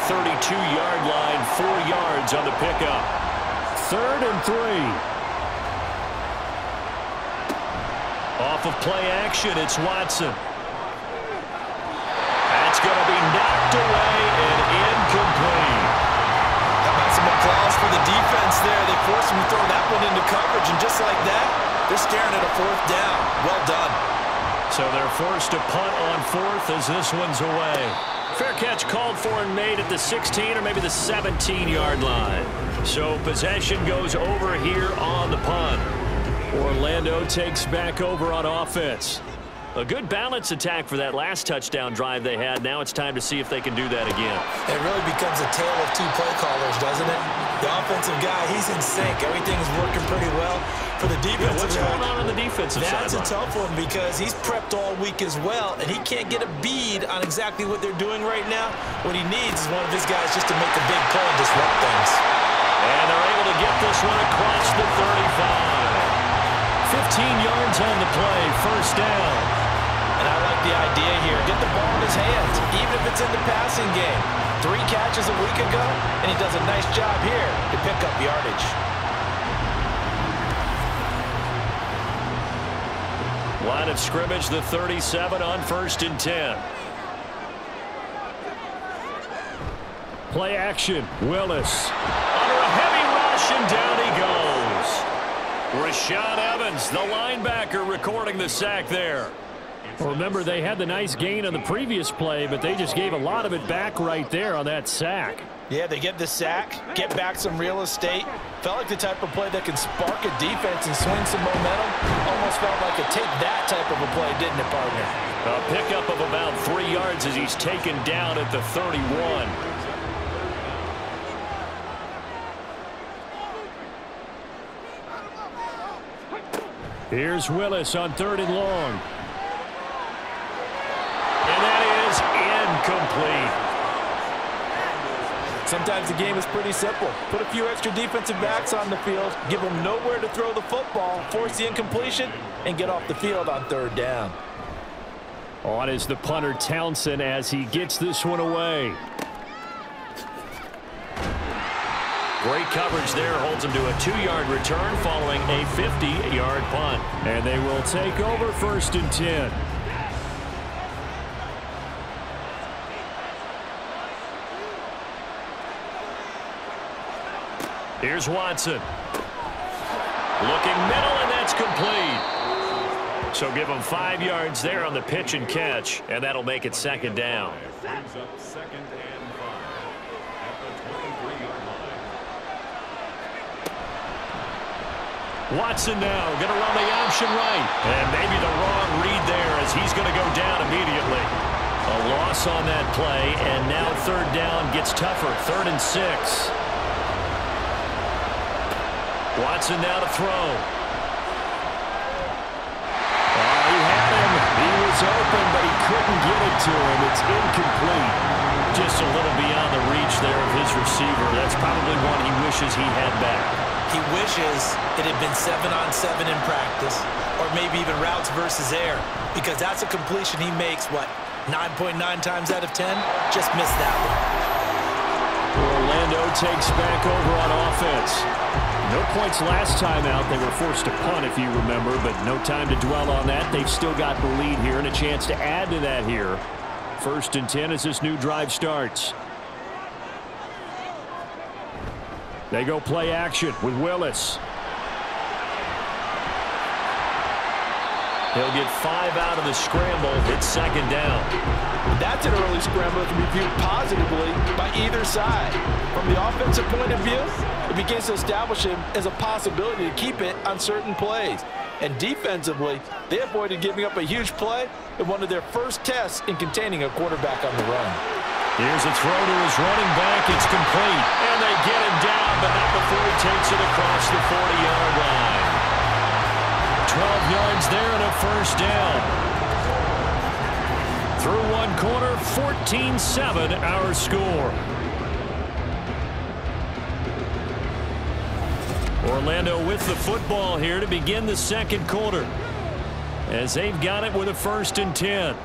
32-yard line, 4 yards on the pickup. 3rd and 3. Off of play action, it's Watson. That's going to be knocked away and incomplete. How about some applause for the defense there? They forced him to throw that one into coverage, and just like that, they're staring at a 4th down. Well done. So they're forced to punt on 4th as this one's away. Fair catch called for and made at the 16 or maybe the 17-yard line. So possession goes over here on the punt. Orlando takes back over on offense. A good balance attack for that last touchdown drive they had. Now it's time to see if they can do that again. It really becomes a tale of 2 play callers, doesn't it? The offensive guy, he's in sync. Everything's working pretty well. For the defensive what's going on the defensive side? That's a tough one because he's prepped all week as well, and he can't get a bead on exactly what they're doing right now. What he needs is one of his guys just to make a big play and disrupt things. And they're able to get this one across the 35. 15 yards on the play, 1st down. And I like the idea here. Get the ball in his hands, even if it's in the passing game. 3 catches a week ago, and he does a nice job here to pick up yardage. Line of scrimmage, the 37 on 1st and 10. Play action, Willis. Under a heavy rush, and down he goes. Rashaan Evans, the linebacker, recording the sack there. Well, remember, they had the nice gain on the previous play, but they just gave a lot of it back right there on that sack. Yeah, they get the sack, get back some real estate. Felt like the type of play that can spark a defense and swing some momentum. Almost felt like a take that type of a play, didn't it, partner? A pickup of about 3 yards as he's taken down at the 31. Here's Willis on 3rd and long. And that is incomplete. Sometimes the game is pretty simple. Put a few extra defensive backs on the field, give them nowhere to throw the football, force the incompletion, and get off the field on 3rd down. On is the punter Townsend as he gets this one away. Great coverage there, holds him to a 2-yard return following a 50-yard punt. And they will take over 1st and 10. Here's Watson. Looking middle, and that's complete. So give him 5 yards there on the pitch and catch, and that'll make it 2nd down. Brings up 2nd and 5 at the 23-yard line. Watson now going to run the option right. And maybe the wrong read there as he's going to go down immediately. A loss on that play, and now 3rd down gets tougher. 3rd and 6. Watson now to throw. Oh, he had him. He was open, but he couldn't get it to him. It's incomplete. Just a little beyond the reach there of his receiver. That's probably one he wishes he had back. He wishes it had been 7-on-7 in practice, or maybe even routes versus air, because that's a completion he makes, what, 9.9 times out of 10? Just missed that one. Orlando takes back over on offense. No points last time out. They were forced to punt, if you remember, but no time to dwell on that. They've still got the lead here and a chance to add to that here. 1st and 10 as this new drive starts. They go play action with Willis. He'll get 5 out of the scramble. It's 2nd down. That's an early scramble that can be viewed positively by either side. From the offensive point of view, it begins to establish him as a possibility to keep it on certain plays. And defensively, they avoided giving up a huge play in one of their first tests in containing a quarterback on the run. Here's a throw to his running back. It's complete. And they get him down, but not before he takes it across the 40-yard line. 12 yards there and a 1st down. Through one quarter, 14-7 our score. Orlando with the football here to begin the 2nd quarter, as they've got it with a 1st and 10.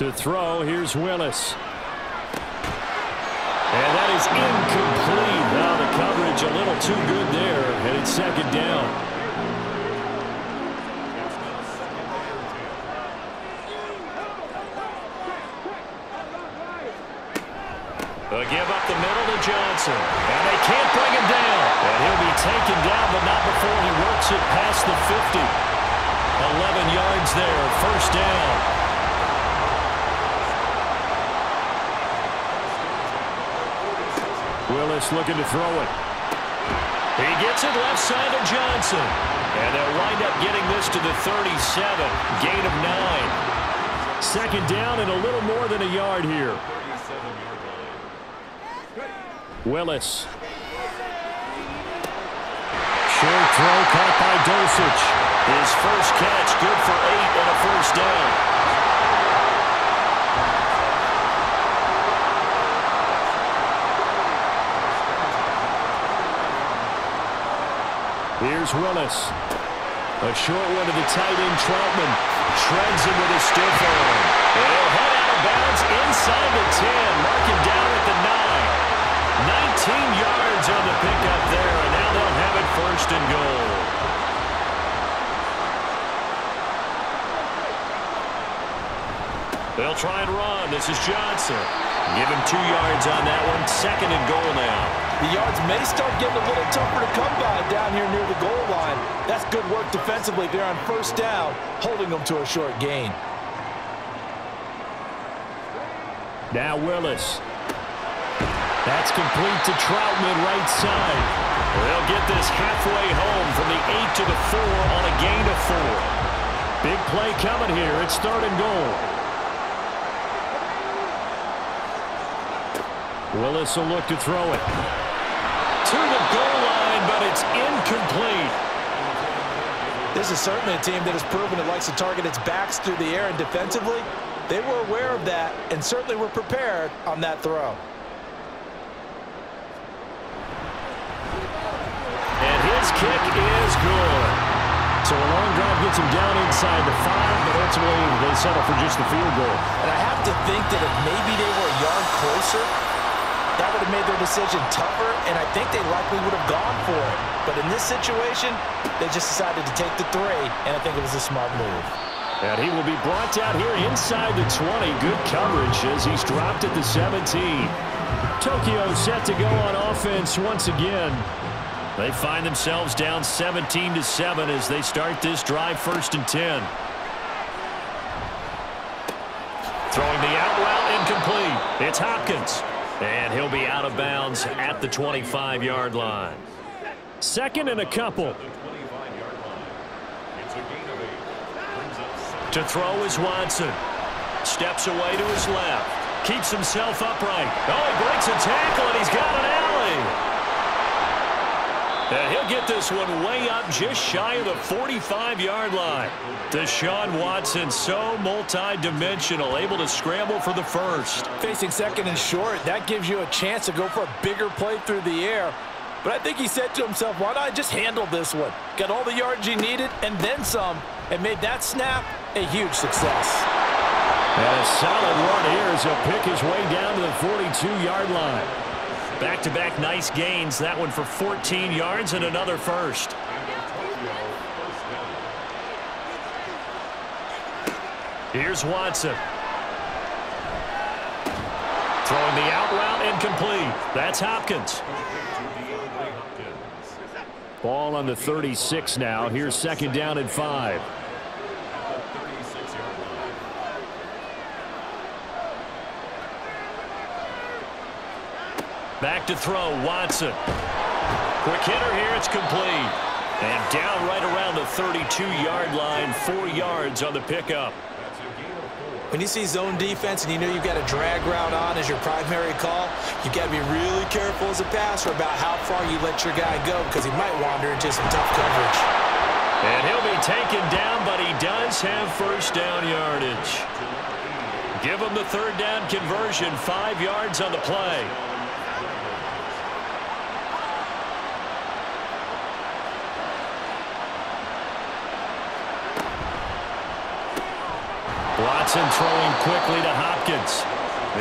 To throw, here's Willis. And that is incomplete. Now the coverage a little too good there, and it's second down. A give up the middle to Johnson. And they can't bring him down. And he'll be taken down, but not before he works it past the 50. 11 yards there, first down. Willis looking to throw it. He gets it left side of Johnson. And they'll wind up getting this to the 37. Gain of 9. Second down and a little more than a yard here. Willis. Short throw caught by Dosich. His first catch good for 8 and a first down. Here's Willis. A short one to the tight end, Troutman. Shreds him with a stiff arm. And he'll head out of bounds inside the 10. Mark him down at the 9. 19 yards on the pickup there, and now they'll have it first and goal. They'll try and run. This is Johnson. Give him 2 yards on that one. Second and goal now. The yards may start getting a little tougher to come by down here near the goal line. That's good work defensively there on first down, holding them to a short gain. Now Willis. That's complete to Troutman right side. They'll get this halfway home from the 8 to the 4 on a gain of 4. Big play coming here. It's third and goal. Willis will look to throw it. To the goal line, but it's incomplete. This is certainly a team that has proven it likes to target its backs through the air, and defensively, they were aware of that and certainly were prepared on that throw. And his kick is good. So a long drive gets him down inside the 5, but ultimately they settle for just the field goal. And I have to think that if maybe they were a yard closer, that would have made their decision tougher, and I think they likely would have gone for it. But in this situation, they just decided to take the 3, and I think it was a smart move. And he will be brought down here inside the 20. Good coverage as he's dropped at the 17. Tokyo set to go on offense once again. They find themselves down 17-7 as they start this drive first and 10. Throwing the out route incomplete. It's Hopkins. And he'll be out of bounds at the 25-yard line. Second and a couple. To throw is Watson. Steps away to his left. Keeps himself upright. Oh, he breaks a tackle, and he's got an alley. And he'll get this one way up just shy of the 45-yard line. Deshaun Watson, so multi-dimensional, able to scramble for the first. Facing second and short, that gives you a chance to go for a bigger play through the air. But I think he said to himself, why not just handle this one? Got all the yards he needed and then some, and made that snap a huge success. And a solid run here as he'll pick his way down to the 42-yard line. Back-to-back nice gains. That one for 14 yards and another first. Here's Watson. Throwing the out route incomplete. That's Hopkins. Ball on the 36 now. Here's second down and 5. Back to throw, Watson. Quick hitter here, it's complete. And down right around the 32-yard line, 4 yards on the pickup. When you see zone defense and you know you've got a drag route on as your primary call, you've got to be really careful as a passer about how far you let your guy go because he might wander into some tough coverage. And he'll be taken down, but he does have first down yardage. Give him the third down conversion, 5 yards on the play. Watson throwing quickly to Hopkins.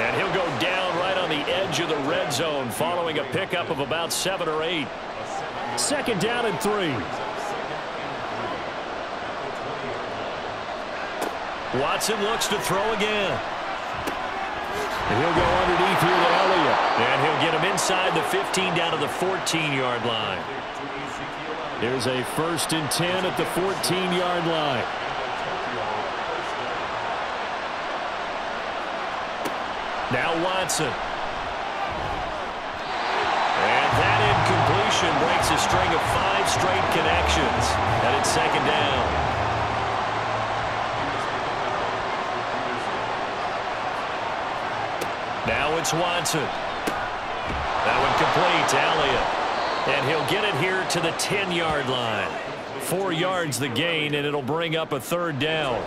And he'll go down right on the edge of the red zone following a pickup of about 7 or 8. Second down and 3. Watson looks to throw again. And he'll go underneath here to Elliott. And he'll get him inside the 15 down to the 14-yard line. Here's a 1st and 10 at the 14-yard line. Now Watson. And that incompletion breaks a string of 5 straight connections. And it's second down. Now it's Watson. That one complete to Elliott. And he'll get it here to the 10-yard line. 4 yards the gain, and it'll bring up a 3rd down.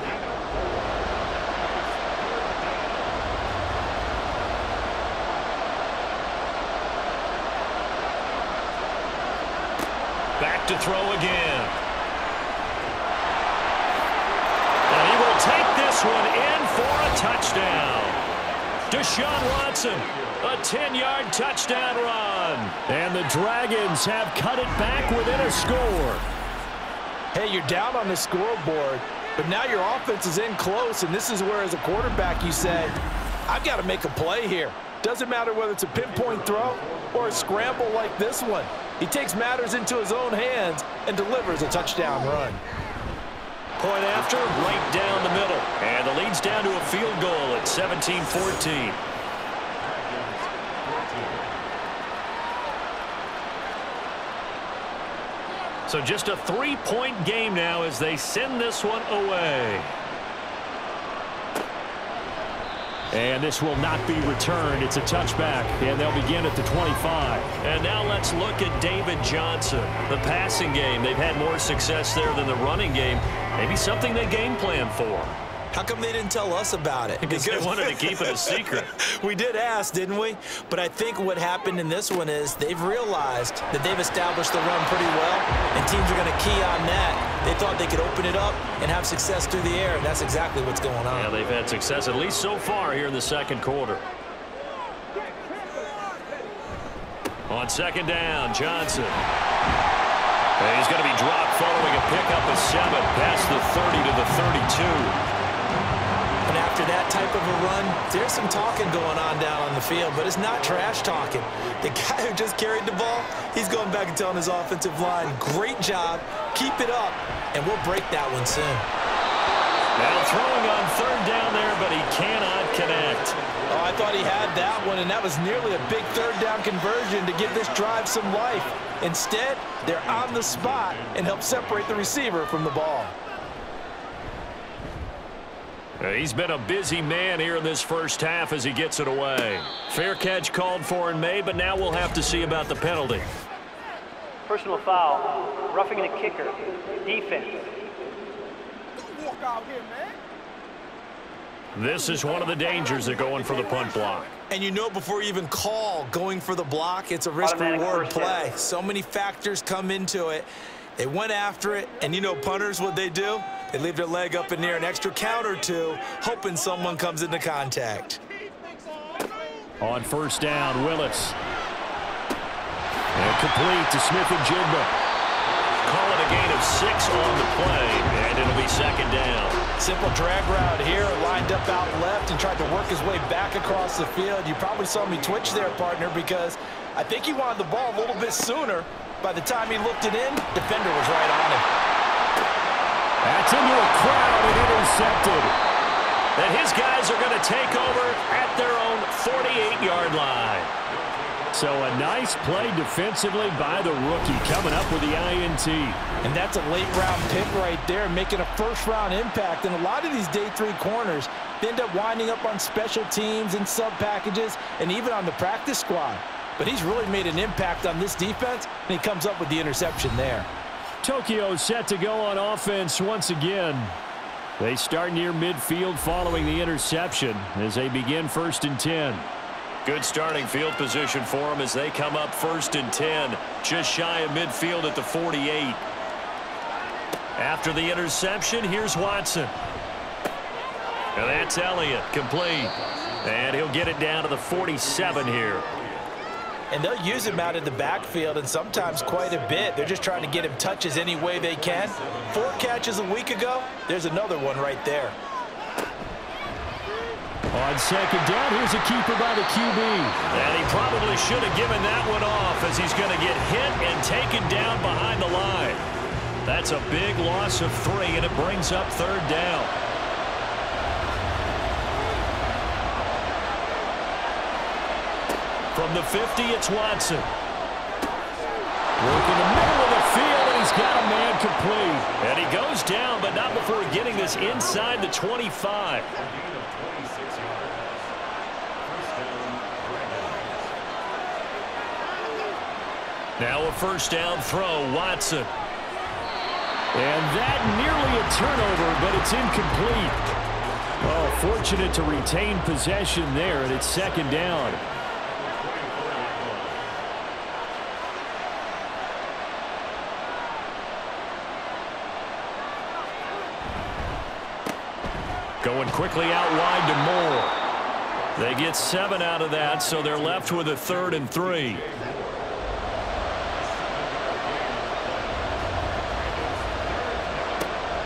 Back to throw again. And he will take this one in for a touchdown. Deshaun Watson, a 10-yard touchdown run. And the Dragons have cut it back within a score. Hey, you're down on the scoreboard, but now your offense is in close, and this is where, as a quarterback, you say, I've got to make a play here. Doesn't matter whether it's a pinpoint throw or a scramble like this one. He takes matters into his own hands and delivers a touchdown run. Point after, right down the middle. And the lead's down to a field goal at 17-14. So just a 3-point game now as they send this one away. And this will not be returned. It's a touchback, and they'll begin at the 25. And now let's look at David Johnson. The passing game, they've had more success there than the running game. Maybe something they game plan for. How come they didn't tell us about it? Because they wanted to keep it a secret. We did ask, didn't we? But I think what happened in this one is they've realized that they've established the run pretty well, and teams are going to key on that. They thought they could open it up and have success through the air, and that's exactly what's going on. Yeah, they've had success at least so far here in the second quarter. On second down, Johnson. And he's going to be dropped following a pickup of 7 past the 30 to the 32. And after that type of a run, there's some talking going on down on the field, but it's not trash talking. The guy who just carried the ball, he's going back and telling his offensive line, great job, keep it up, and we'll break that one soon. Now throwing on 3rd down there, but he cannot connect. Oh, I thought he had that one, and that was nearly a big 3rd down conversion to give this drive some life. Instead, they're on the spot and help separate the receiver from the ball. He's been a busy man here in this first half as he gets it away. Fair catch called for and made, but now we'll have to see about the penalty. Personal foul, roughing the kicker, defense. Don't walk out here, man. This is one of the dangers of going for the punt block. And you know before you even call going for the block, it's a risk-reward play. So many factors come into it. They went after it, and you know punters, what they do? They leave their leg up in the air an extra count or two, hoping someone comes into contact. On 1st down, Willis. And complete to Smith-Njigba. Call it a gain of 6 on the play, and it'll be 2nd down. Simple drag route here, lined up out left and tried to work his way back across the field. You probably saw me twitch there, partner, because I think he wanted the ball a little bit sooner. By the time he looked it in, defender was right on him. That's into a crowd and intercepted. And his guys are going to take over at their own 48-yard line. So a nice play defensively by the rookie coming up with the INT. And that's a late-round pick right there, making a first-round impact. And a lot of these day 3 corners, they end up winding up on special teams and sub-packages and even on the practice squad. But he's really made an impact on this defense, and he comes up with the interception there. Tokyo set to go on offense once again. They start near midfield following the interception as they begin 1st and 10. Good starting field position for them as they come up 1st and 10, just shy of midfield at the 48. After the interception, here's Watson. And that's Elliott, complete. And he'll get it down to the 47 here. And they'll use him out in the backfield, and sometimes quite a bit. They're just trying to get him touches any way they can. 4 catches a week ago. There's another one right there. On second down, here's a keeper by the QB. And he probably should have given that one off, as he's going to get hit and taken down behind the line. That's a big loss of 3, and it brings up third down. From the 50, it's Watson. Working the middle of the field, and he's got a man complete. And he goes down, but not before getting this inside the 25. Now a first down throw, Watson. And that nearly a turnover, but it's incomplete. Oh, fortunate to retain possession there, and it's second down. Going quickly out wide to Moore. They get 7 out of that, so they're left with a 3rd and 3.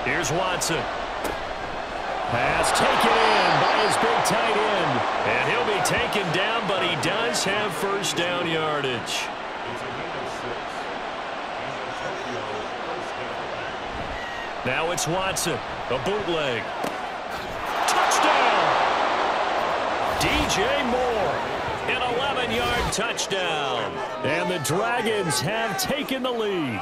Here's Watson. Pass taken in by his big tight end. And he'll be taken down, but he does have first down yardage. Now it's Watson. A bootleg. Touchdown! DJ Moore. An 11-yard touchdown. And the Dragons have taken the lead.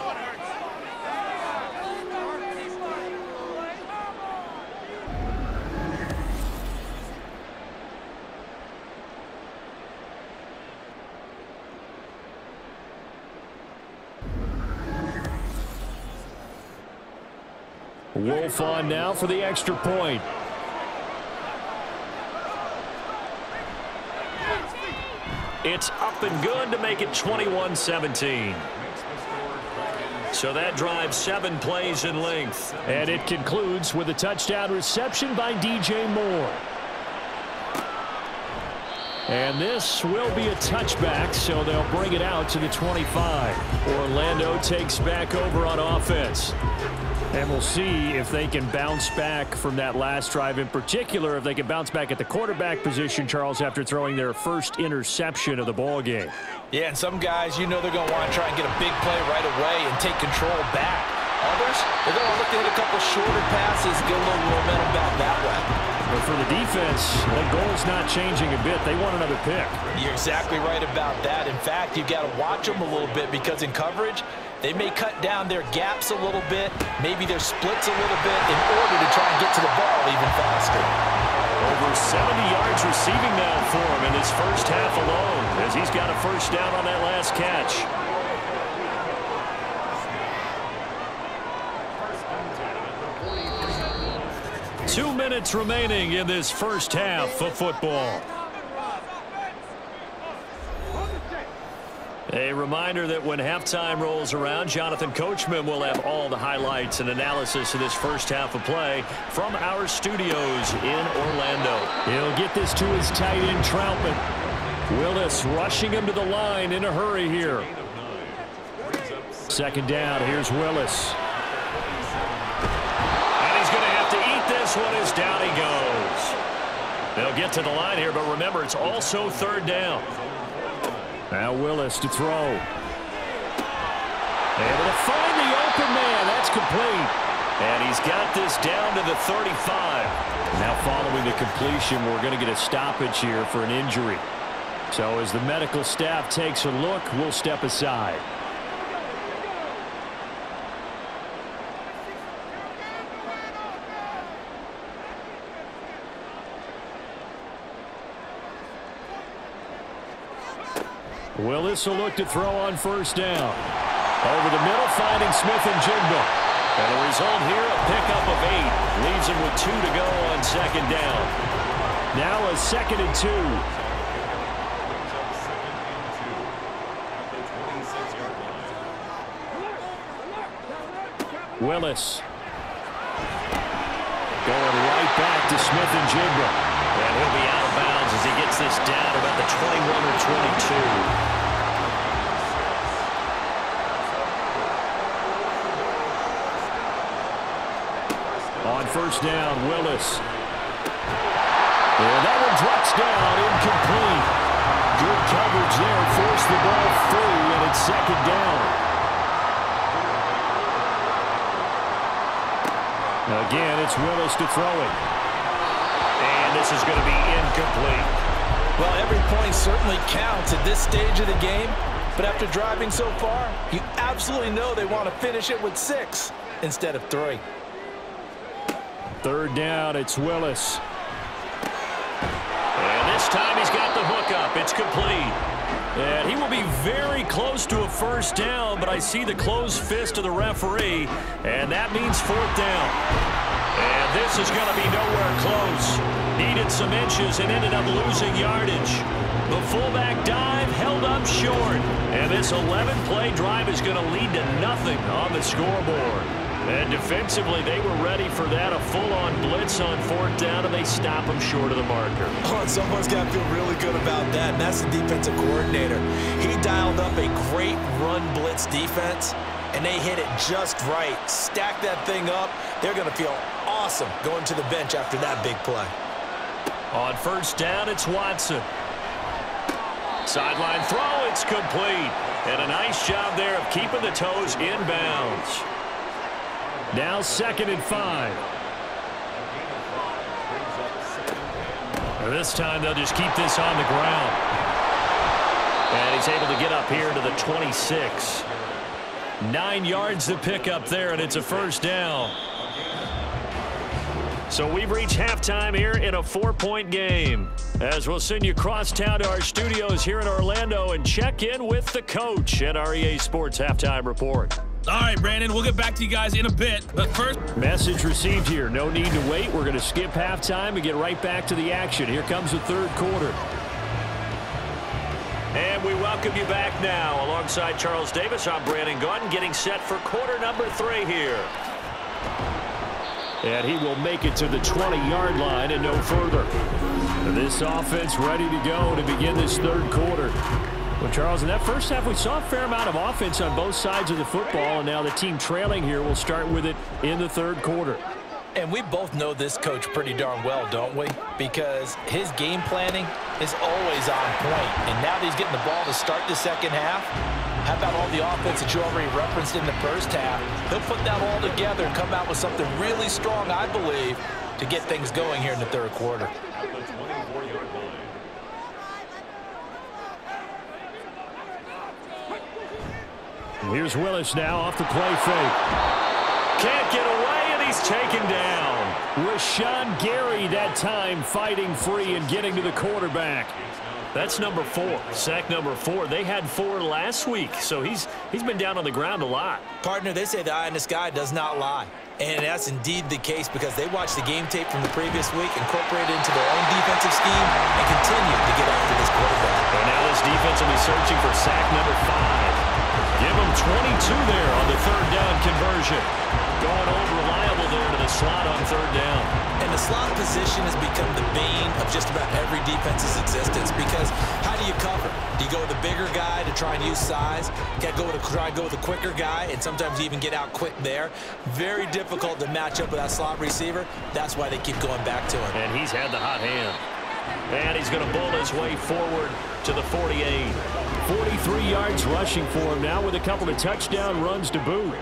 Wolf on now for the extra point. It's up and good to make it 21-17. So that drives 7 plays in length. And it concludes with a touchdown reception by DJ Moore. And this will be a touchback, so they'll bring it out to the 25. Orlando takes back over on offense. And we'll see if they can bounce back from that last drive, in particular if they can bounce back at the quarterback position, Charles, after throwing their first interception of the ball game. Yeah, and some guys, you know they're going to want to try and get a big play right away and take control back. Others, they're going to look to hit a couple shorter passes, get a little momentum back that way. But for the defense, that goal's not changing a bit. They want another pick. You're exactly right about that. In fact, you've got to watch them a little bit, because in coverage, they may cut down their gaps a little bit, maybe their splits a little bit, in order to try and get to the ball even faster. Over 70 yards receiving now for him in his first half alone, as he's got a first down on that last catch. Two minutes remaining in this first half of football. A reminder that when halftime rolls around, Jonathan Coachman will have all the highlights and analysis of this first half of play from our studios in Orlando. He'll get this to his tight end, Troutman. Willis rushing him to the line in a hurry here. Second down, here's Willis. And he's going to have to eat this one as down he goes. They'll get to the line here, but remember, it's also third down. Now Willis to throw. Able to find the open man. That's complete. And he's got this down to the 35. Now following the completion, we're going to get a stoppage here for an injury. So as the medical staff takes a look, we'll step aside. Willis will look to throw on first down. Over the middle, finding Smith and Jigba. And the result here, a pickup of 8. Leaves him with 2 to go on second down. Now a 2nd and 2. Willis. Going right back to Smith-Njigba. And he'll be out of bounds as he gets this down about the 21 or 22. On first down, Willis. And that one drops down, incomplete. Good coverage there, forced the ball free, and it's second down. Again, it's Willis to throw it. And this is going to be incomplete. Well, every point certainly counts at this stage of the game, but after driving so far, you absolutely know they want to finish it with 6 instead of 3. Third down, it's Willis. And this time he's got the hook up. It's complete. And he will be very close to a first down, but I see the closed fist of the referee, and that means fourth down. And this is going to be nowhere close. Needed some inches and ended up losing yardage. The fullback dive held up short. And this 11-play drive is going to lead to nothing on the scoreboard. And defensively, they were ready for that, a full-on blitz on fourth down, and they stop him short of the marker. Oh, and someone's got to feel really good about that, and that's the defensive coordinator. He dialed up a great run blitz defense, and they hit it just right. Stack that thing up. They're going to feel awesome going to the bench after that big play. On first down, it's Watson. Sideline throw, it's complete. And a nice job there of keeping the toes in bounds. Now 2nd and 5. This time they'll just keep this on the ground. And he's able to get up here to the 26. 9 yards to pick up there, and it's a first down. So we've reached halftime here in a 4-point game. As we'll send you across town to our studios here in Orlando and check in with the coach at our EA Sports Halftime Report. All right, Brandon, we'll get back to you guys in a bit. But first, message received here. No need to wait. We're going to skip halftime and get right back to the action. Here comes the third quarter. And we welcome you back now. Alongside Charles Davis, I'm Brandon Gaudin, getting set for quarter number 3 here. And he will make it to the 20-yard line and no further. This offense ready to go to begin this third quarter. Well, Charles, in that first half, we saw a fair amount of offense on both sides of the football, and now the team trailing here will start with it in the third quarter. And we both know this coach pretty darn well, don't we? Because his game planning is always on point. And now that he's getting the ball to start the second half, how about all the offense that you already referenced in the first half? He'll put that all together and come out with something really strong, I believe, to get things going here in the third quarter. Here's Willis now off the play fake. Can't get away, and he's taken down. Rashawn Gary that time fighting free and getting to the quarterback. That's number 4, sack number 4. They had 4 last week, so he's been down on the ground a lot. Partner, they say the eye in the sky does not lie. And that's indeed the case because they watched the game tape from the previous week, incorporated it into their own defensive scheme, and continue to get after this quarterback. And now this defense will be searching for sack number 5. Give him 22 there on the third down conversion. Going old reliable there to the slot on third down. And the slot position has become the bane of just about every defense's existence because how do you cover? Do you go with the bigger guy to try and use size? You got to try and go with the quicker guy, and sometimes you even get out quick there. Very difficult to match up with that slot receiver. That's why they keep going back to him. And he's had the hot hand. And he's going to bull his way forward to the 48. 43 yards rushing for him now with a couple of touchdown runs to boot.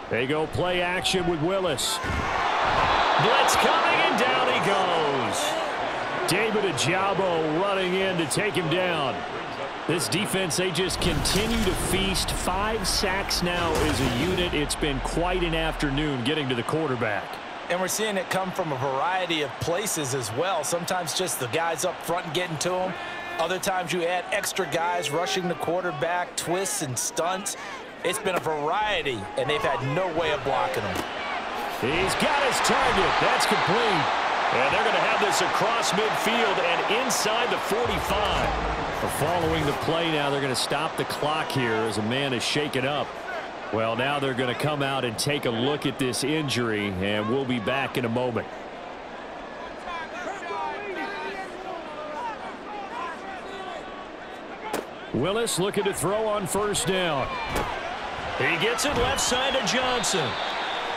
They go play action with Willis. Blitz coming, and down he goes. David Ajabo running in to take him down. This defense, they just continue to feast. 5 sacks now as a unit. It's been quite an afternoon getting to the quarterback. And we're seeing it come from a variety of places as well. Sometimes just the guys up front and getting to him. Other times you add extra guys rushing the quarterback, twists and stunts. It's been a variety, and they've had no way of blocking him. He's got his target. That's complete. And they're going to have this across midfield and inside the 45. Following the play now, they're going to stop the clock here as a man is shaken up. Well, now they're going to come out and take a look at this injury, and we'll be back in a moment. Willis looking to throw on first down. He gets it left side to Johnson.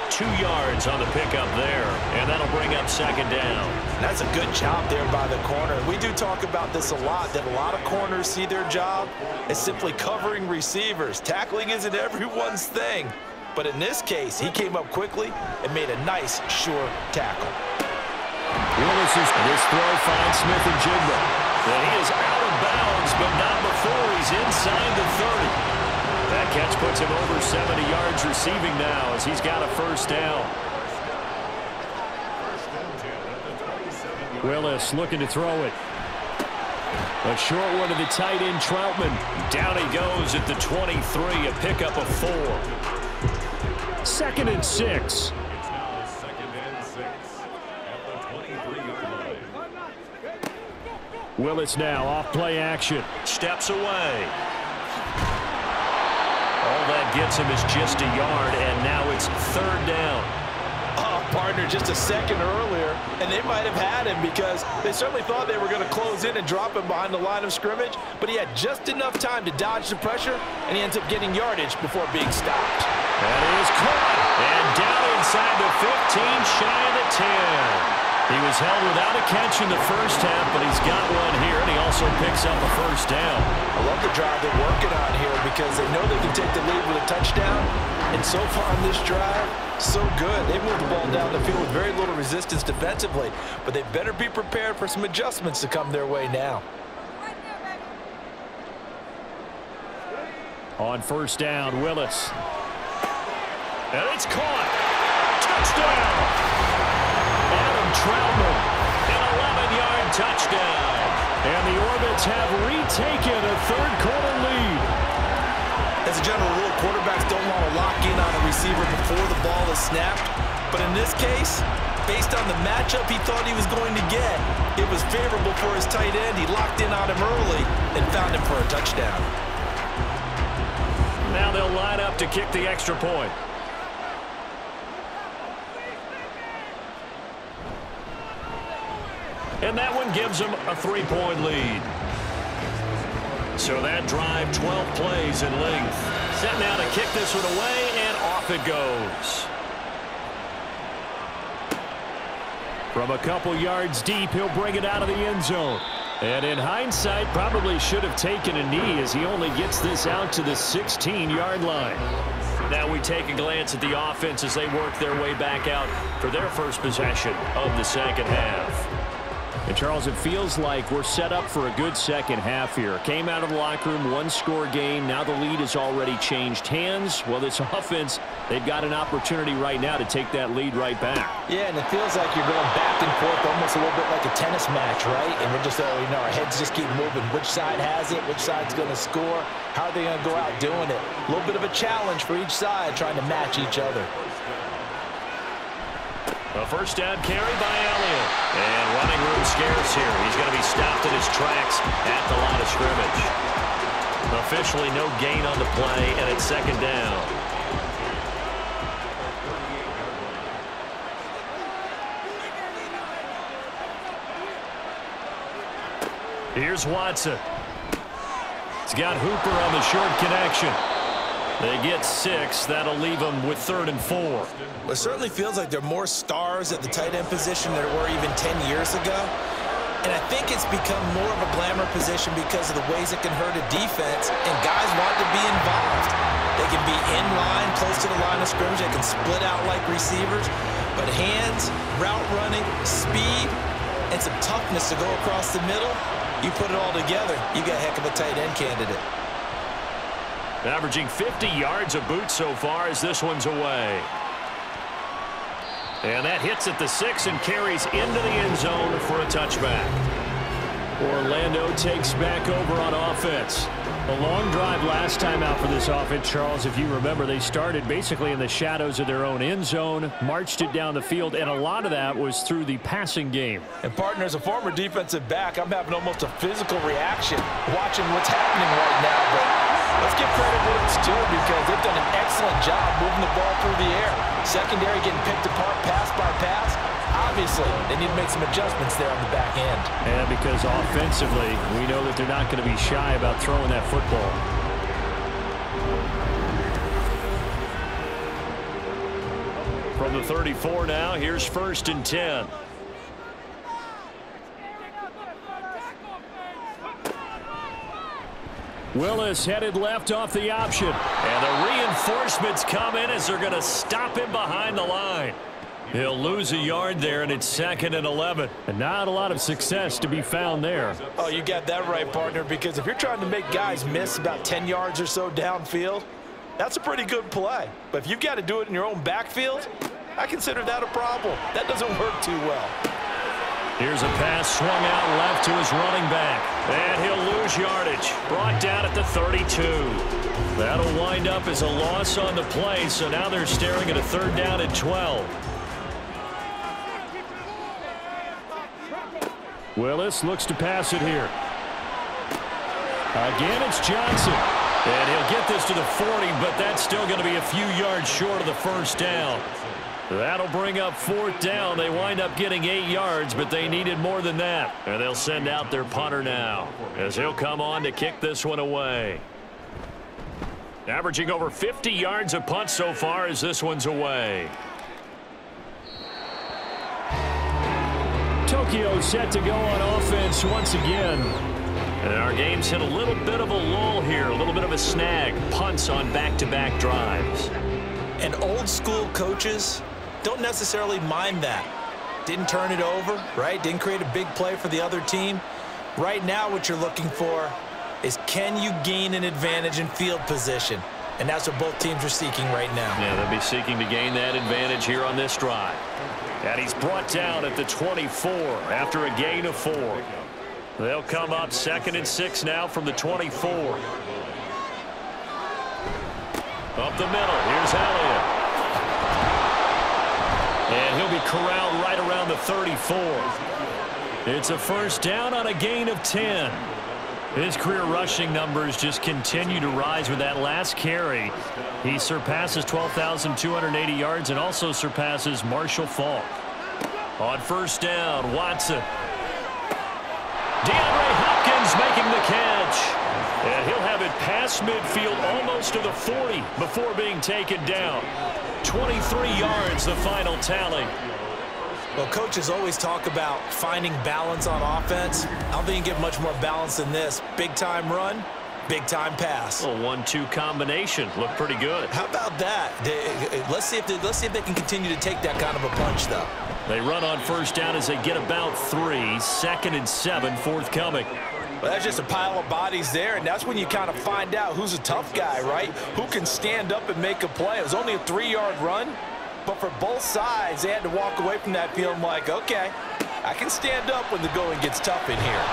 2 yards on the pickup there, and that'll bring up second down. That's a good job there by the corner. We do talk about this a lot, that a lot of corners see their job as simply covering receivers. Tackling isn't everyone's thing, but in this case, he came up quickly and made a nice, sure tackle. This throw finds Smith and Jigba. And he is out of bounds, but not before he's inside the 30. That catch puts him over 70 yards receiving now as he's got a first down. Willis looking to throw it. A short one to the tight end, Troutman. Down he goes at the 23, a pickup of 4. 2nd and 6. Willis now off play action. Steps away. All that gets him is just a yard, and now it's 3rd down. Oh, partner, just a second earlier, and they might have had him because they certainly thought they were going to close in and drop him behind the line of scrimmage, but he had just enough time to dodge the pressure, and he ends up getting yardage before being stopped. That is caught, and down inside the 15, shy of the 10. He was held without a catch in the first half, but he's got one here, and he also picks up a first down. I love the drive they're working on here because they know they can take the lead with a touchdown. And so far on this drive, so good. They moved the ball down the field with very little resistance defensively, but they better be prepared for some adjustments to come their way now. On first down, Willis. And it's caught. Touchdown! Troutman, an 11-yard touchdown. And the Orbits have retaken a third-quarter lead. As a general rule, quarterbacks don't want to lock in on a receiver before the ball is snapped. But in this case, based on the matchup he thought he was going to get, it was favorable for his tight end. He locked in on him early and found him for a touchdown. Now they'll line up to kick the extra point. And that one gives them a 3-point lead. So that drive, 12 plays in length. Set now to kick this one away, and off it goes. From a couple yards deep, he'll bring it out of the end zone. And in hindsight, probably should have taken a knee as he only gets this out to the 16-yard line. Now we take a glance at the offense as they work their way back out for their first possession of the second half. And Charles, it feels like we're set up for a good second half here. Came out of the locker room, 1-score game. Now the lead has already changed hands. Well, this offense, they've got an opportunity right now to take that lead right back. Yeah, and it feels like you're going back and forth almost a little bit like a tennis match, right? And we're just, our heads just keep moving. Which side has it? Which side's going to score? How are they going to go out doing it? A little bit of a challenge for each side trying to match each other. A first down carry by Elliott. And running room scarce here. He's going to be stopped in his tracks at the line of scrimmage. Officially no gain on the play, and it's second down. Here's Watson. He's got Hooper on the short connection. They get 6. That'll leave them with 3rd and 4. Well, it certainly feels like there are more stars at the tight end position than there were even 10 years ago. And I think it's become more of a glamour position because of the ways it can hurt a defense, and guys want to be involved. They can be in line, close to the line of scrimmage. They can split out like receivers. But hands, route running, speed, and some toughness to go across the middle, you put it all together, you got a heck of a tight end candidate. Averaging 50 yards a boot so far as this one's away. And that hits at the 6 and carries into the end zone for a touchback. Orlando takes back over on offense. A long drive last time out for this offense, Charles. If you remember, they started basically in the shadows of their own end zone, marched it down the field, and a lot of that was through the passing game. And, partner, as a former defensive back, I'm having almost a physical reaction watching what's happening right now. But Let's give credit where it's due because they've done an excellent job moving the ball through the air. Secondary getting picked apart pass by pass. Obviously, they need to make some adjustments there on the back end. And because offensively, we know that they're not going to be shy about throwing that football. From the 34 now, here's 1st and 10. Willis headed left off the option. And the reinforcements come in as they're going to stop him behind the line. He'll lose a yard there, and it's 2nd and 11. And not a lot of success to be found there. Oh, you got that right, partner, because if you're trying to make guys miss about 10 yards or so downfield, that's a pretty good play. But if you've got to do it in your own backfield, I consider that a problem. That doesn't work too well. Here's a pass swung out left to his running back. And he'll lose yardage. Brought down at the 32. That'll wind up as a loss on the play, so now they're staring at a 3rd down and 12. Willis looks to pass it here. Again, it's Johnson. And he'll get this to the 40, but that's still going to be a few yards short of the 1st down. That'll bring up 4th down. They wind up getting 8 yards, but they needed more than that. And they'll send out their punter now as he'll come on to kick this one away. Averaging over 50 yards a punt so far as this one's away. Tokyo set to go on offense once again. And our game's hit a little bit of a lull here, a little bit of a snag. Punts on back-to-back drives. And old-school coaches don't necessarily mind that. Didn't turn it over, right? Didn't create a big play for the other team. Right now what you're looking for is, can you gain an advantage in field position? And that's what both teams are seeking right now. Yeah, they'll be seeking to gain that advantage here on this drive. And he's brought down at the 24 after a gain of 4. They'll come up 2nd and 6 now from the 24. Up the middle, here's Elliott. And he'll be corralled right around the 34. It's a 1st down on a gain of 10. His career rushing numbers just continue to rise with that last carry. He surpasses 12,280 yards and also surpasses Marshall Faulk. On 1st down, Watson. DeAndre Hopkins making the catch. And he'll have it past midfield almost to the 40 before being taken down. 23 yards, the final tally. Well, coaches always talk about finding balance on offense. I don't think you get much more balance than this. Big-time run, big-time pass. A 1-2 combination. Looked pretty good. How about that? Let's see if they can continue to take that kind of a punch, though. They run on 1st down as they get about 3. 2nd and 7 forthcoming. Well, that's just a pile of bodies there, and that's when you kind of find out who's a tough guy, right? Who can stand up and make a play. It was only a 3-yard run, but for both sides, they had to walk away from that feeling like, okay, I can stand up when the going gets tough in here.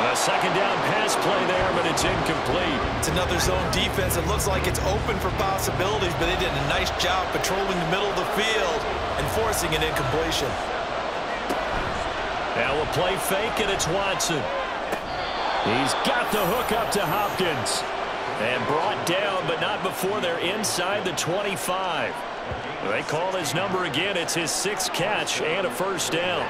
A 2nd down pass play there, but it's incomplete. It's another zone defense. It looks like it's open for possibilities, but they did a nice job patrolling the middle of the field and forcing an incompletion. Now a play fake, and it's Watson. He's got the hook up to Hopkins. And brought down, but not before they're inside the 25. They call his number again. It's his 6th catch and a 1st down.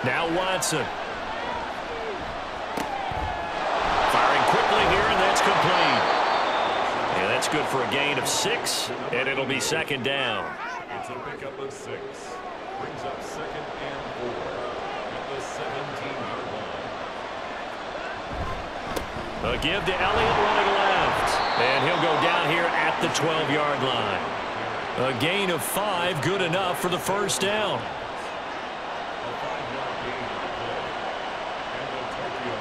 Now Watson. Firing quickly here, and that's complete. And that's good for a gain of 6, and it'll be 2nd down. It's a pickup of 6. Brings up 2nd and 4 at the 17-yard line. A give to Elliott running left. And he'll go down here at the 12-yard line. A gain of 5, good enough for the 1st down. A 5-yard gain on the play. And the Tokyo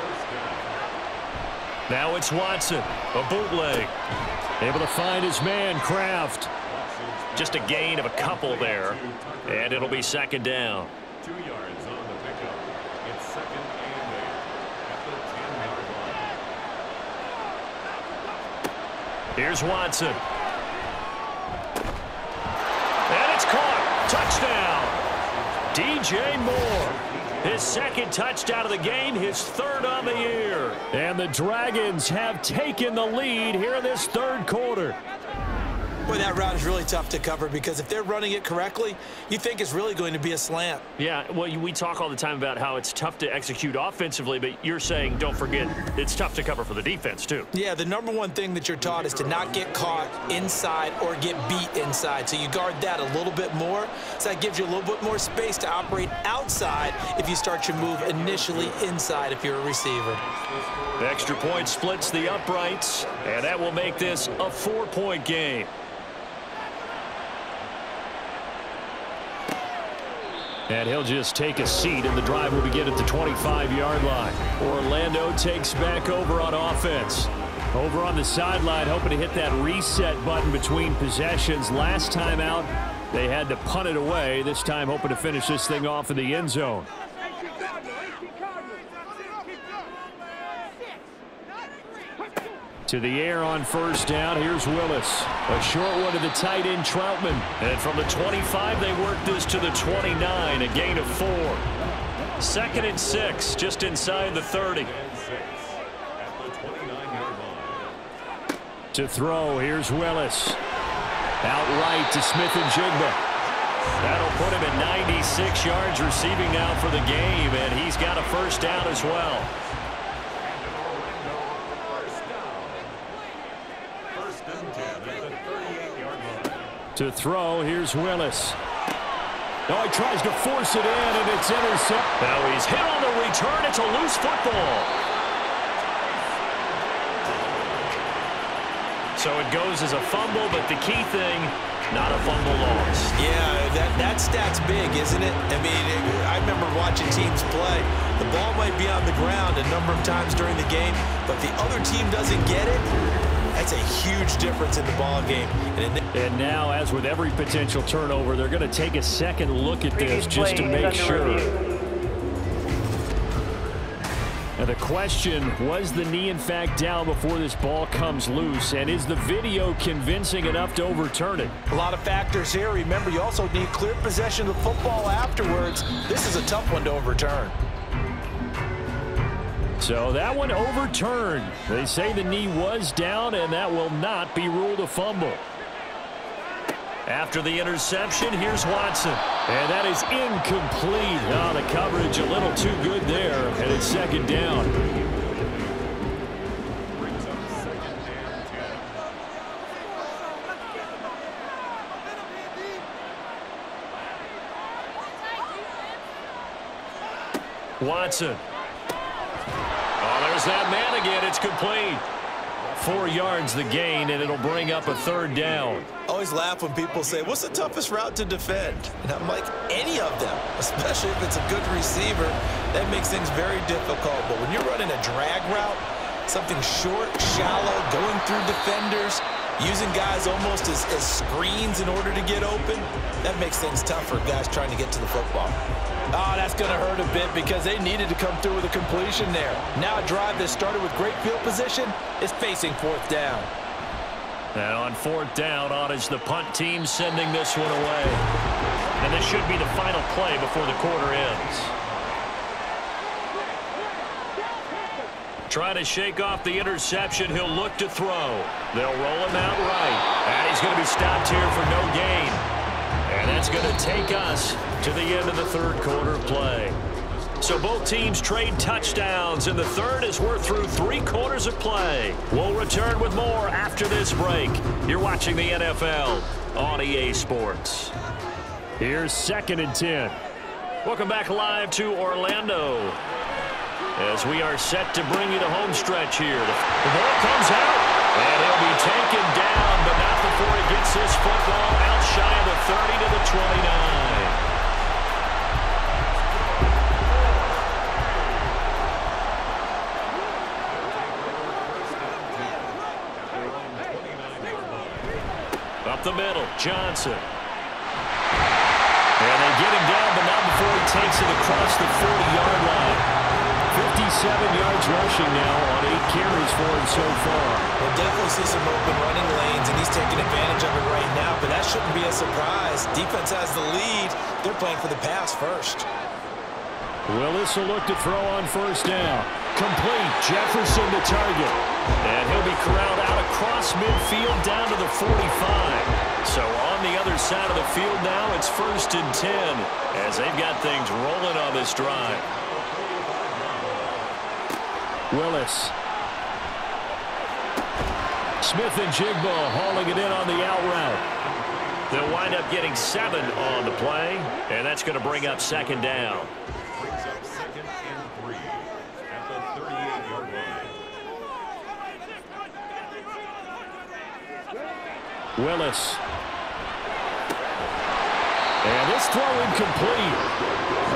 1st down. Now it's Watson. A bootleg. Able to find his man, Kraft. Just a gain of a couple there. And it'll be 2nd down. 2 yards on the pickup. It's 2nd and 8 at the 10-yard line. Here's Watson. And it's caught. Touchdown. DJ Moore. His second touchdown of the game, his third on the year. And the Dragons have taken the lead here in this third quarter. Boy, that route is really tough to cover because if they're running it correctly, you think it's really going to be a slant. Yeah, well, we talk all the time about how it's tough to execute offensively, but you're saying, don't forget, it's tough to cover for the defense, too. Yeah, the number one thing that you're taught is to not get caught inside or get beat inside. So you guard that a little bit more. So that gives you a little bit more space to operate outside if you start your move initially inside if you're a receiver. The extra point splits the uprights, and that will make this a 4-point game. And he'll just take a seat, and the drive will begin at the 25-yard line. Orlando takes back over on offense. Over on the sideline, hoping to hit that reset button between possessions. Last time out, they had to punt it away. This time, hoping to finish this thing off in the end zone. To the air on first down. Here's Willis. A short one to the tight end, Troutman. And from the 25, they work this to the 29, a gain of 4. 2nd and 6, just inside the 30. To throw, here's Willis. Outright to Smith and Jigba. That'll put him at 96 yards receiving now for the game, and he's got a first down as well. To throw, here's Willis. Now he tries to force it in, and it's intercepted. Now he's hit on the return. It's a loose football. So it goes as a fumble, but the key thing, not a fumble lost. Yeah, that stat's big, isn't it? I mean, I remember watching teams play. The ball might be on the ground a number of times during the game, but if the other team doesn't get it, that's a huge difference in the ball game. And now, as with every potential turnover, they're going to take a second look at this just to make sure. Now the question, was the knee in fact down before this ball comes loose? And is the video convincing enough to overturn it? A lot of factors here. Remember, you also need clear possession of the football afterwards. This is a tough one to overturn. So that one overturned. They say the knee was down, and that will not be ruled a fumble. After the interception, here's Watson. And that is incomplete. Oh, the coverage a little too good there, and it's 2nd down. Watson. There's that man again. It's complete. 4 yards the gain, and it'll bring up a 3rd down. I always laugh when people say, what's the toughest route to defend? And I'm like, any of them, especially if it's a good receiver. That makes things very difficult. But when you're running a drag route, something short, shallow, going through defenders, using guys almost as screens in order to get open, that makes things tough for guys trying to get to the football. Oh, that's going to hurt a bit because they needed to come through with a completion there. Now a drive that started with great field position is facing 4th down. And on 4th down, on is the punt team sending this one away. And this should be the final play before the quarter ends. Trying to shake off the interception. He'll look to throw. They'll roll him out right. And he's going to be stopped here for no gain. And that's going to take us to the end of the 3rd quarter play. So both teams trade touchdowns in the 3rd as we're through 3 quarters of play. We'll return with more after this break. You're watching the NFL on EA Sports. Here's 2nd and 10. Welcome back live to Orlando as we are set to bring you the home stretch here. The ball comes out, and he'll be taken down, but not before he gets this football out shy of the 30 to the 29. Up the middle, Johnson. And they get him down, but not before he takes it across the 40-yard line. 57 yards rushing now on 8 carries for him so far. We'll definitely see some open running lanes, and he's taking advantage of it right now, but that shouldn't be a surprise. Defense has the lead. They're playing for the pass first. Willis will look to throw on first down. Complete. Jefferson to target. And he'll be corralled out across midfield down to the 45. So on the other side of the field now, it's 1st and 10 as they've got things rolling on this drive. Willis. Smith and Jigba hauling it in on the out route. They'll wind up getting 7 on the play, and that's going to bring up 2nd down. Brings up 2nd and 3 at the 38-yard line. Willis. And this throw incomplete.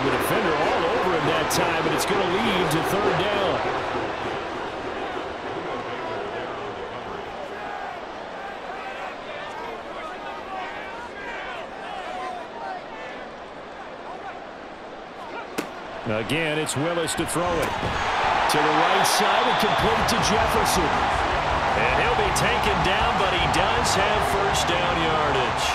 The defender all over him that time, but it's going to lead to 3rd down. Again, it's Willis to throw it. To the right side and complete to Jefferson. And he'll be taken down, but he does have 1st down yardage.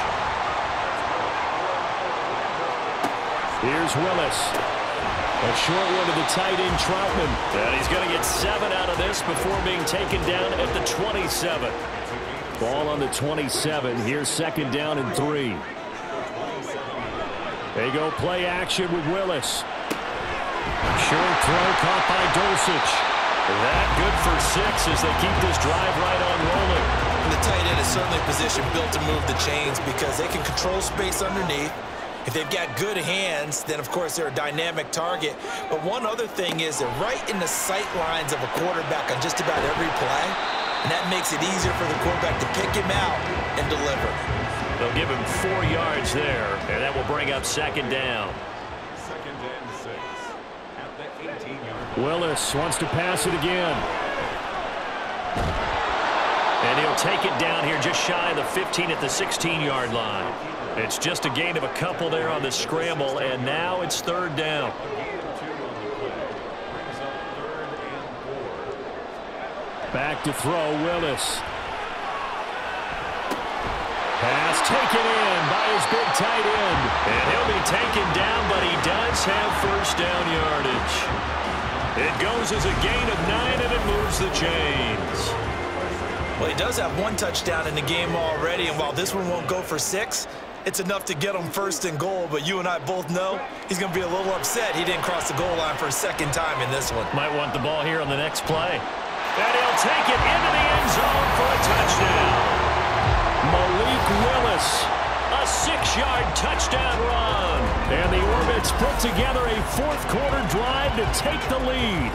Here's Willis. A short one to the tight end, Troutman. And he's going to get 7 out of this before being taken down at the 27. Ball on the 27. Here's 2nd down and 3. They go play action with Willis. Short throw caught by Dulcich. That good for 6 as they keep this drive right on rolling. And the tight end is certainly a position built to move the chains because they can control space underneath. If they've got good hands, then of course they're a dynamic target. But one other thing is they're right in the sight lines of a quarterback on just about every play. And that makes it easier for the quarterback to pick him out and deliver. They'll give him 4 yards there, and that will bring up 2nd down. 2nd and 6 at the 18-yard line. Willis wants to pass it again. And he'll take it down here just shy of the 15 at the 16-yard line. It's just a gain of a couple there on the scramble, and now it's 3rd down. A gain of 2 on the play. Brings up 3rd and 4. Back to throw, Willis. Pass taken in by his big tight end. And he'll be taken down, but he does have 1st down yardage. It goes as a gain of 9, and it moves the chains. Well, he does have 1 touchdown in the game already, and while this one won't go for 6, it's enough to get him 1st and goal, but you and I both know he's going to be a little upset he didn't cross the goal line for a 2nd time in this one. Might want the ball here on the next play. And he'll take it into the end zone for a touchdown. Malik Willis, a 6-yard touchdown run. And the Orbits put together a 4th-quarter drive to take the lead.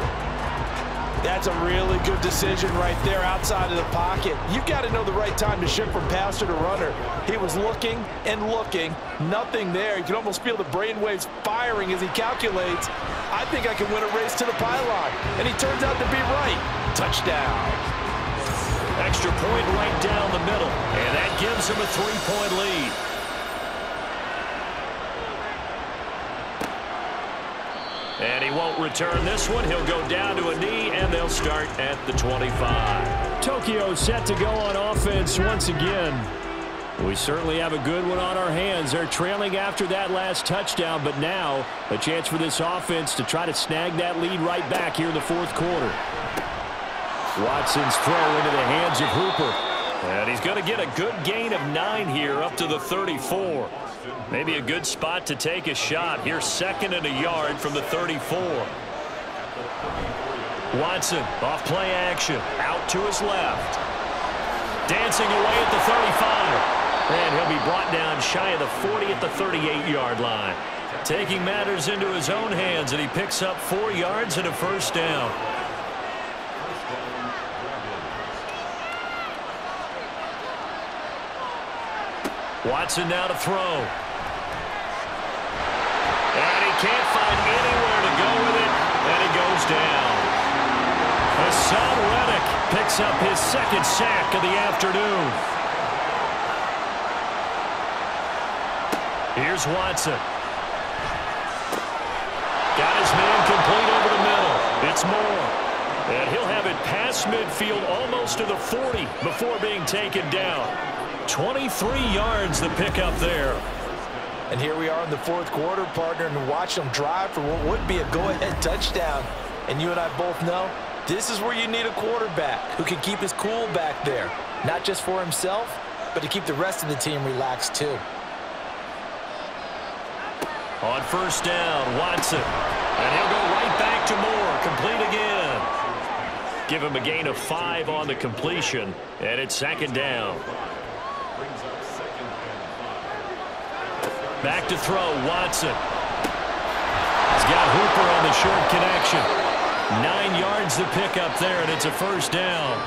That's a really good decision right there outside of the pocket. You've got to know the right time to shift from passer to runner. He was looking and looking, nothing there. You can almost feel the brainwaves firing as he calculates, I think I can win a race to the pylon. And he turns out to be right. Touchdown. Extra point right down the middle, and that gives him a 3-point lead. And he won't return this one. He'll go down to a knee, and they'll start at the 25. Tokyo set to go on offense once again. We certainly have a good one on our hands. They're trailing after that last touchdown, but now a chance for this offense to try to snag that lead right back here in the 4th quarter. Watson's throw into the hands of Hooper. And he's going to get a good gain of 9 here up to the 34. Maybe a good spot to take a shot. Here's 2nd and a yard from the 34. Watson off play action. Out to his left. Dancing away at the 35. And he'll be brought down shy of the 40 at the 38-yard line. Taking matters into his own hands, and he picks up 4 yards and a 1st down. Watson now to throw. And he can't find anywhere to go with it, and he goes down. Hassan Reddick picks up his 2nd sack of the afternoon. Here's Watson. Got his man complete over the middle. once more. And he'll have it past midfield almost to the 40 before being taken down. 23 yards the pickup there. And here we are in the fourth quarter, partner, and watch them drive for what would be a go-ahead touchdown. And you and I both know this is where you need a quarterback who can keep his cool back there, not just for himself, but to keep the rest of the team relaxed too. On first down, Watson. And he'll go right back to Moore. Complete again. Give him a gain of 5 on the completion, and it's second down. Back to throw, Watson. He's got Hooper on the short connection. 9 yards to pick up there, and it's a first down.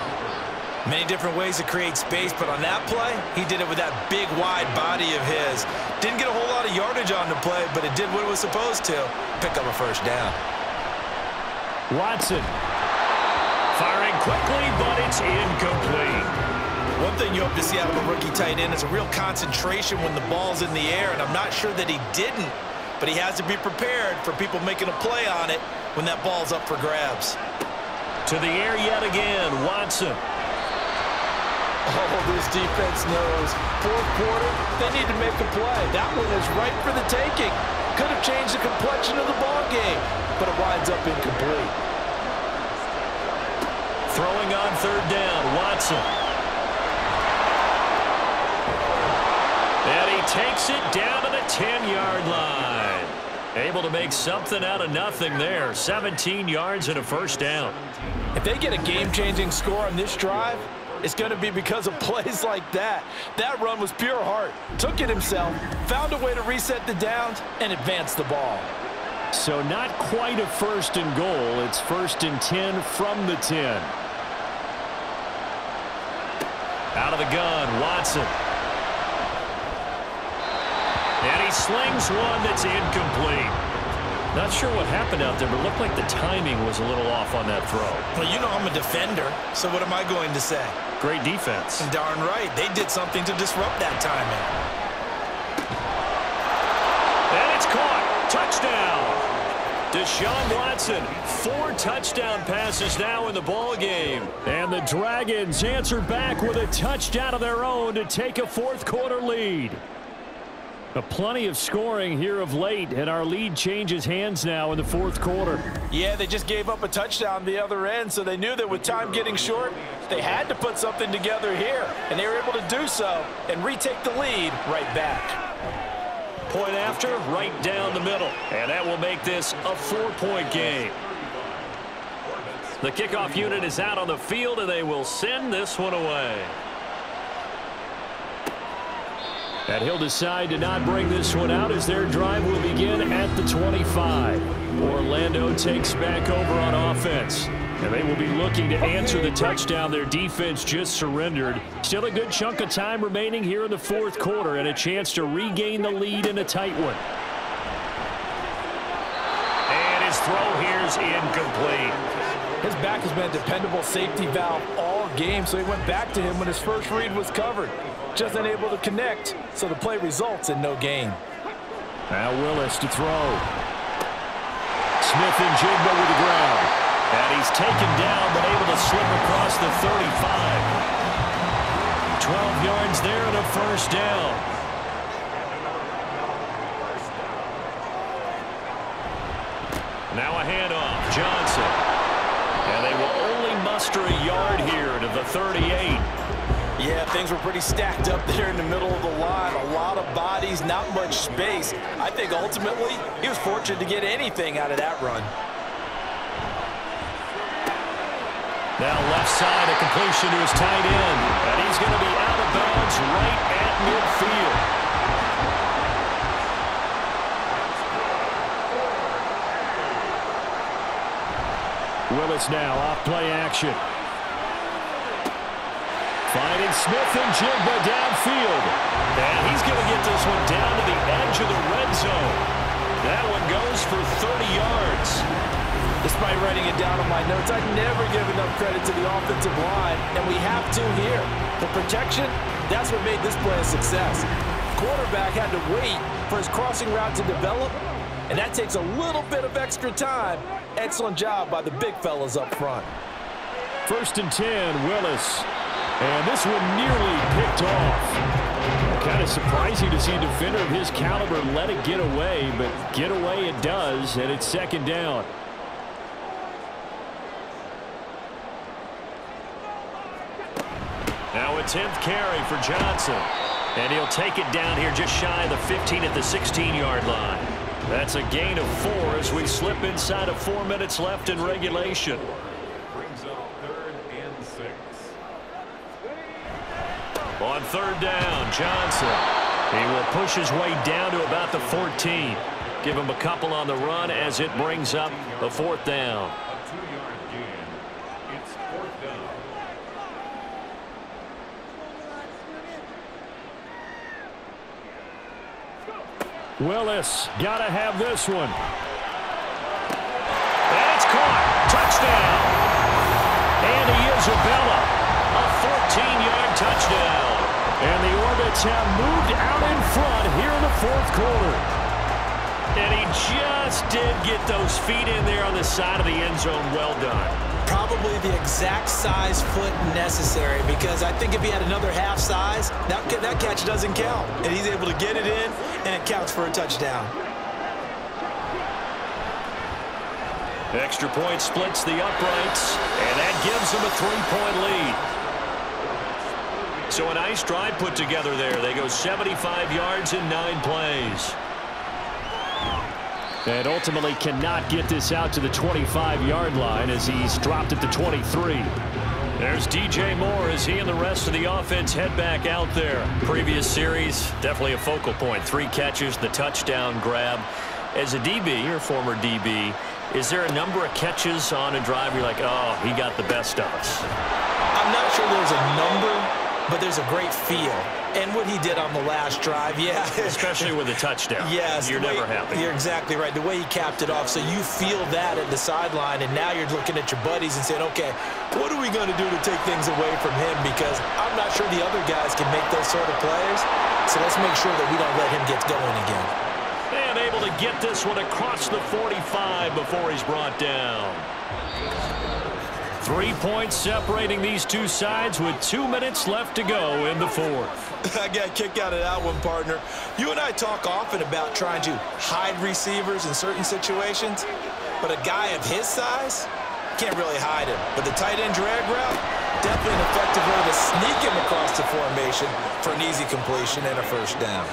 Many different ways to create space, but on that play, he did it with that big, wide body of his. Didn't get a whole lot of yardage on the play, but it did what it was supposed to. Pick up a first down. Watson. Firing quickly, but it's incomplete. One thing you hope to see out of a rookie tight end is a real concentration when the ball's in the air, and I'm not sure that he didn't, but he has to be prepared for people making a play on it when that ball's up for grabs. To the air yet again, Watson. Oh, this defense knows. Fourth quarter, they need to make a play. That one is right for the taking. Could have changed the complexion of the ball game, but it winds up incomplete. Throwing on third down, Watson. And he takes it down to the 10-yard line. Able to make something out of nothing there. 17 yards and a first down. If they get a game-changing score on this drive, it's going to be because of plays like that. That run was pure heart. Took it himself, found a way to reset the downs, and advance the ball. So not quite a first and goal. It's first and 10 from the 10. Out of the gun, Watson. And he slings one that's incomplete. Not sure what happened out there, but it looked like the timing was a little off on that throw. Well, you know I'm a defender, so what am I going to say? Great defense. Darn right. They did something to disrupt that timing. And it's caught. Touchdown. Deshaun Watson, 4 touchdown passes now in the ball game. And the Dragons answer back with a touchdown of their own to take a fourth quarter lead. Plenty of scoring here of late, and our lead changes hands now in the fourth quarter. Yeah, they just gave up a touchdown the other end, so they knew that with time getting short, they had to put something together here, and they were able to do so and retake the lead right back. Point after, right down the middle, and that will make this a 4-point game. The kickoff unit is out on the field, and they will send this one away. And he'll decide to not bring this one out as their drive will begin at the 25. Orlando takes back over on offense. And they will be looking to answer the touchdown their defense just surrendered. Still a good chunk of time remaining here in the fourth quarter and a chance to regain the lead in a tight one. And his throw here's incomplete. His back has been a dependable safety valve all game, so he went back to him when his first read was covered. Just unable to connect, so the play results in no gain. Now Willis to throw. Smith and Jigba with the ground. And he's taken down, but able to slip across the 35. 12 yards there and a first down. Now a handoff. Johnson. And they will only muster a yard here to the 38. Yeah, things were pretty stacked up there in the middle of the line. A lot of bodies, not much space. I think ultimately he was fortunate to get anything out of that run. Now left side, a completion to his tight end. And he's going to be out of bounds right at midfield. Willis now off play action. Finding Smith and Jigba downfield. And he's going to get this one down to the edge of the red zone. That one goes for 30 yards. Despite writing it down on my notes, I never give enough credit to the offensive line, and we have to here. The protection, that's what made this play a success. Quarterback had to wait for his crossing route to develop, And that takes a little bit of extra time. Excellent job by the big fellas up front. 1st and 10, Willis. And this one nearly picked off. Kind of surprising to see a defender of his caliber let it get away, but get away it does, and it's 2nd down. Now a 10th carry for Johnson. And he'll take it down here just shy of the 15 at the 16-yard line. That's a gain of 4 as we slip inside of 4 minutes left in regulation. Brings up 3rd and 6. On 3rd down, Johnson. He will push his way down to about the 14. Give him a couple on the run as it brings up the 4th down. A 2-yard gain. It's 4th down. Willis, gotta have this one. And it's caught. Touchdown. Andy Isabella, a 14-yard touchdown. And the Orbits have moved out in front here in the 4th quarter. And he just did get those feet in there on the side of the end zone. Well done. Probably the exact size foot necessary, because I think if he had another half size, that catch doesn't count. And he's able to get it in, and it counts for a touchdown. Extra point splits the uprights, and that gives him a 3-point lead. So a nice drive put together there. They go 75 yards in 9 plays. And ultimately cannot get this out to the 25-yard line as he's dropped at the 23. There's DJ Moore as he and the rest of the offense head back out there. Previous series, definitely a focal point. 3 catches, the touchdown grab. As a DB, or former DB, is there a number of catches on a drive you're like, oh, he got the best of us? I'm not sure there's a number, but there's a great feel. And what he did on the last drive, yeah. Especially with a touchdown. Yes. You're never happy. You're exactly right. The way he capped it off, so you feel that at the sideline, and now you're looking at your buddies and saying, okay, what are we going to do to take things away from him? Because I'm not sure the other guys can make those sort of plays. So let's make sure that we don't let him get going again. And able to get this one across the 45 before he's brought down. 3 points separating these two sides with 2 minutes left to go in the 4th. I got a kick out of that one, partner. You and I talk often about trying to hide receivers in certain situations, but a guy of his size can't really hide him. But the tight end drag route, definitely an effective way to sneak him across the formation for an easy completion and a 1st down.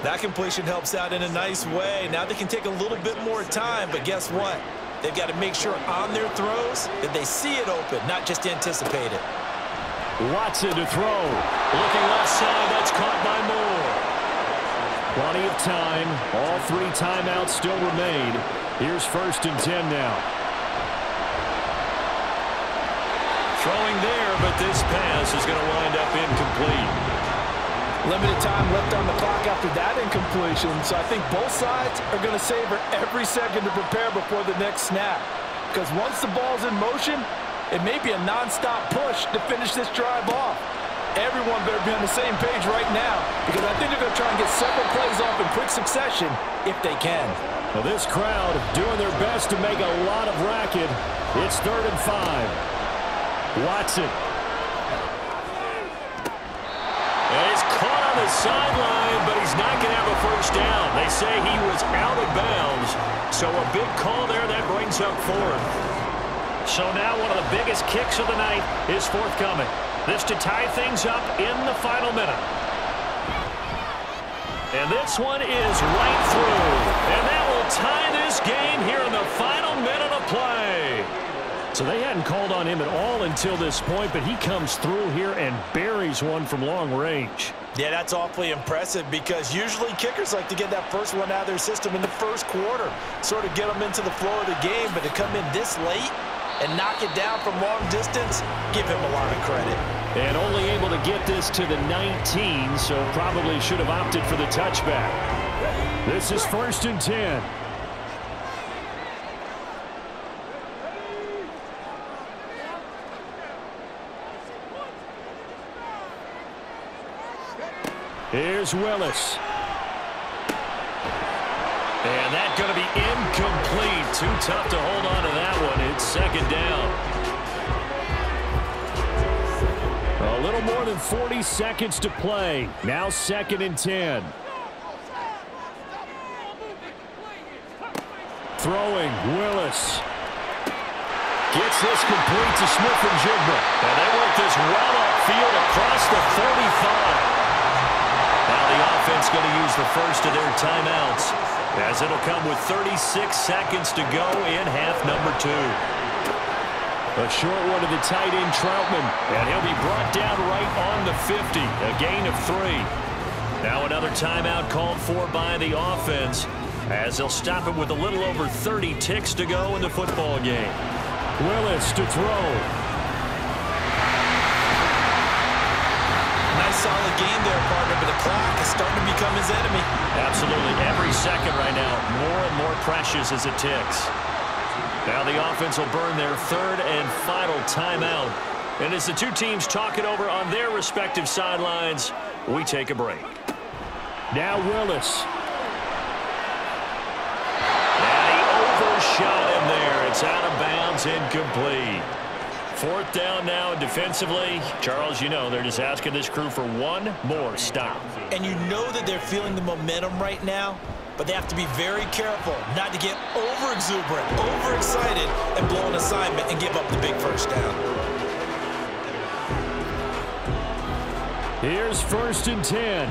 That completion helps out in a nice way. Now they can take a little bit more time, but guess what? They've got to make sure on their throws that they see it open, not just anticipate it. Watson to throw. Looking left side, that's caught by Moore. Plenty of time. All 3 timeouts still remain. Here's 1st and 10 now. Throwing there, but this pass is going to wind up incomplete. Limited time left on the clock after that incompletion, so I think both sides are going to savor every second to prepare before the next snap. Because once the ball's in motion, it may be a non-stop push to finish this drive off. Everyone better be on the same page right now, because I think they're going to try and get several plays off in quick succession if they can. Well, this crowd doing their best to make a lot of racket. It's 3rd and 5. Watson. And he's caught on the sideline, but he's not going to have a 1st down. They say he was out of bounds, so a big call there that brings up 4th. So now one of the biggest kicks of the night is forthcoming. This to tie things up in the final minute. And this one is right through. And that will tie this game here in the final minute of play. So they hadn't called on him at all until this point, but he comes through here and buries one from long range. Yeah, that's awfully impressive, because usually kickers like to get that first one out of their system in the 1st quarter, sort of get them into the flow of the game, but to come in this late and knock it down from long distance, give him a lot of credit. And only able to get this to the 19, so probably should have opted for the touchback. This is 1st and 10. Here's Willis. And that's going to be incomplete. Too tough to hold on to that one. It's second down. A little more than 40 seconds to play. Now 2nd and 10. Throwing, Willis. Gets this complete to Smith-Njigba. And they work this well upfield across the 45. Now the offense going to use the first of their timeouts, as it'll come with 36 seconds to go in half number 2. A short one to the tight end, Troutman, and he'll be brought down right on the 50, a gain of 3. Now another timeout called for by the offense, as they'll stop it with a little over 30 ticks to go in the football game. Willis to throw. Nice solid game there, partner, but the clock is starting to become his enemy. Absolutely. Every second right now, more and more precious as it ticks. Now the offense will burn their 3rd and final timeout. And as the two teams talk it over on their respective sidelines, we take a break. Now Willis. And he overshot him there. It's out of bounds, incomplete. 4th down now, and defensively, Charles, you know, they're just asking this crew for one more stop. And you know that they're feeling the momentum right now, but they have to be very careful not to get over-exuberant, overexcited, and blow an assignment and give up the big first down. Here's 1st and 10.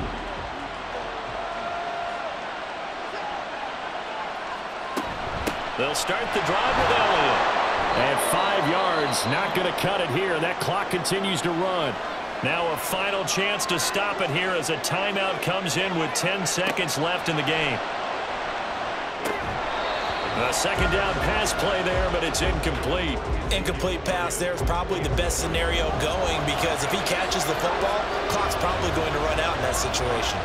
They'll start the drive with Elliott. And 5 yards, not going to cut it here. That clock continues to run. Now a final chance to stop it here as a timeout comes in with 10 seconds left in the game. A 2nd down pass play there, but it's incomplete. Incomplete pass there is probably the best scenario going, because if he catches the football, clock's probably going to run out in that situation.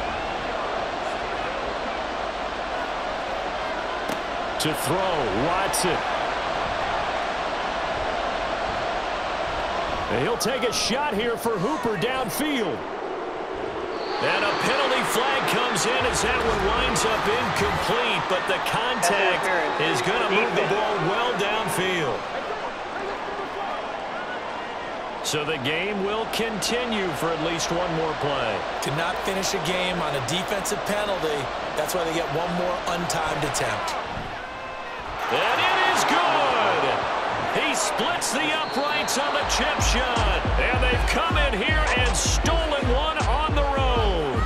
To throw, Watson. And he'll take a shot here for Hooper downfield. And a penalty flag comes in as that one winds up incomplete, but the contact is going to move the ball well downfield. So the game will continue for at least one more play. To not finish a game on a defensive penalty, that's why they get one more untimed attempt. And it is good. He splits the uprights on the chip shot. And they've come in here and stolen one on the road.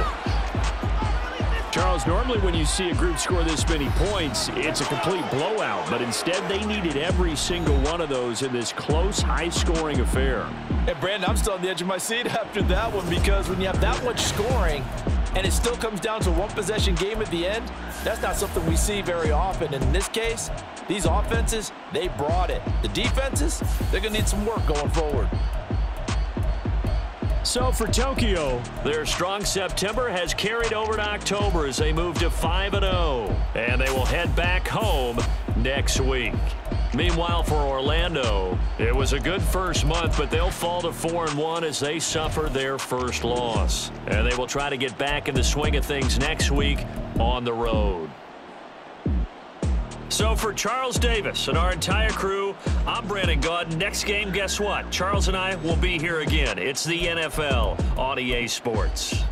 Charles, normally when you see a group score this many points, it's a complete blowout. But instead, they needed every single one of those in this close, high-scoring affair. And Brandon, I'm still on the edge of my seat after that one, because when you have that much scoring and it still comes down to a one-possession game at the end, that's not something we see very often. And in this case, these offenses, they brought it. The defenses, they're going to need some work going forward. So for Tokyo, their strong September has carried over to October as they move to 5-0. And they will head back home next week. Meanwhile, for Orlando, it was a good first month, but they'll fall to 4-1 as they suffer their first loss. And they will try to get back in the swing of things next week on the road. So for Charles Davis and our entire crew, I'm Brandon Gaudin. Next game, guess what? Charles and I will be here again. It's the NFL on EA Sports.